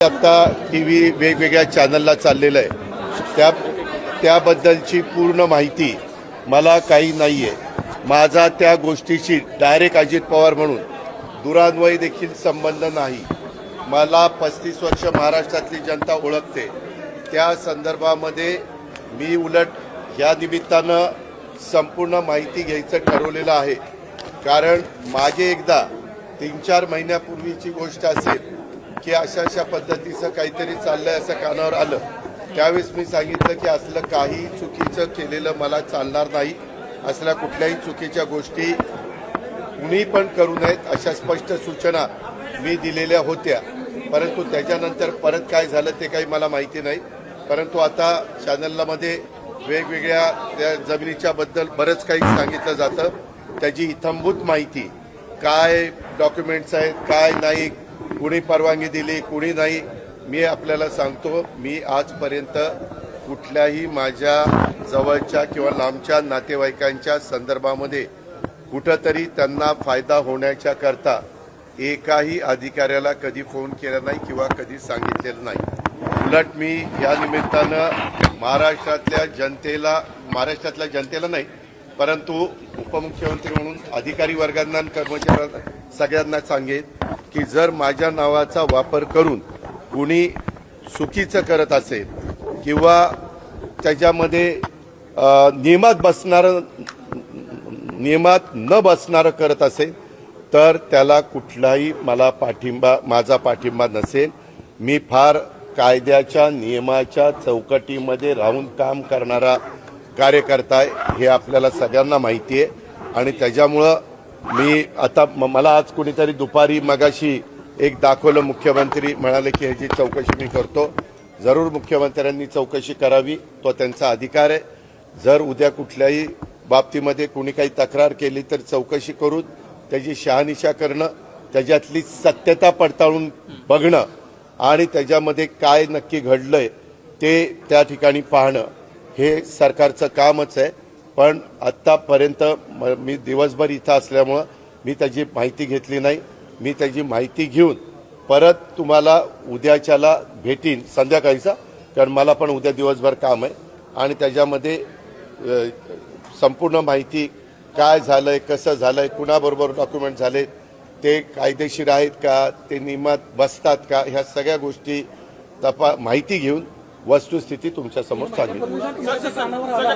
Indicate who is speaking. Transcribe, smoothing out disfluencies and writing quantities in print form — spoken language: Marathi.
Speaker 1: आता टीव्ही वेगवेगळ्या चॅनलला चाललेलं आहे त्याबद्दलची पूर्ण माहिती मला काही नाहीये। माझा त्या गोष्टीशी डायरेक्ट अजित पवार म्हणून दुरान्वयी देखील संबंध नाही। मला 35 वर्ष महाराष्ट्रातली जनता ओळखते। त्या संदर्भामध्ये मी उलट या निमित्तानं संपूर्ण माहिती घ्यायचं ठरवलेलं आहे। कारण मागे एकदा 3-4 महिन्यापूर्वीची गोष्ट असेल की अशा पद्धतीचं काहीतरी चाललंय असं कानावर आलं। त्यावेळेस मी सांगितलं की असलं काही चुकीचं केलेलं मला चालणार नाही। असल्या कुठल्याही चुकीच्या गोष्टी कुणी पण करू नयेत अशा स्पष्ट सूचना मी दिलेल्या होत्या। परंतु त्याच्यानंतर परत काय झालं ते काही मला माहिती नाही। परंतु आता चॅनलमध्ये वेगवेगळ्या त्या जमिनीच्या बद्दल बरंच काही सांगितलं जातं। त्याची इत्थंभूत माहिती काय डॉक्युमेंट्स आहेत काय नाही, कुणी परवानगी दिली कुणी नाही, मी आपल्याला सांगतो मी आजपर्यंत कुठल्याही माझ्या जवळच्या किंवा लांबच्या नातेवाईकांच्या संदर्भामध्ये कुठंतरी त्यांना फायदा होण्याच्या करता एकाही अधिकाऱ्याला कधी फोन केला नाही किंवा कधी सांगितलेलं नाही। उलट मी या निमित्तानं महाराष्ट्रातल्या जनतेला नाही परंतु उपमुख्यमंत्री म्हणून अधिकारी वर्गांना आणि कर्मचाऱ्यांना सगळ्यांना सांगेन की जर माझ्या नावाचा वापर करून कुणी चुकीचं करत असेल किंवा त्याच्यामध्ये नियमात न बसणारं करत असेल तर त्याला कुठलाही माझा पाठिंबा नसेल। मी फार कायद्याच्या नियमाच्या चौकटीमध्ये राहून काम करणारा कार्यकर्ता आहे हे आपल्याला सगळ्यांना माहिती आहे। आणि त्याच्यामुळं मी आता मला आज कुणीतरी दुपारी मगाशी एक दाखवलं, मुख्यमंत्री म्हणाले की ह्याची चौकशी मी करतो। जरूर मुख्यमंत्र्यांनी चौकशी करावी, तो त्यांचा अधिकार आहे। जर उद्या कुठल्याही बाबतीमध्ये कुणी काही तक्रार केली तर चौकशी करून त्याची शहानिशा करणं, त्याच्यातली सत्यता पडताळून बघणं आणि त्याच्यामध्ये काय नक्की घडलंय ते त्या ठिकाणी पाहणं हे सरकारचं कामच आहे। पण आत्तापर्यंत मी दिवसभर इथं असल्यामुळं मी त्याची माहिती घेतली नाही। मी त्याची माहिती घेऊन परत तुम्हाला उद्याच्याला भेटीन संध्याकाळीचा, कारण मला पण उद्या दिवसभर काम आहे आणि त्याच्यामध्ये संपूर्ण माहिती काय झालंय कसं झालंय कुणाबरोबर डॉक्युमेंट झाले ते कायदेशीर आहेत का ते नियमात बसतात का ह्या सगळ्या गोष्टी माहिती घेऊन वस्तुस्थिती तुमच्या समोर सांगेन।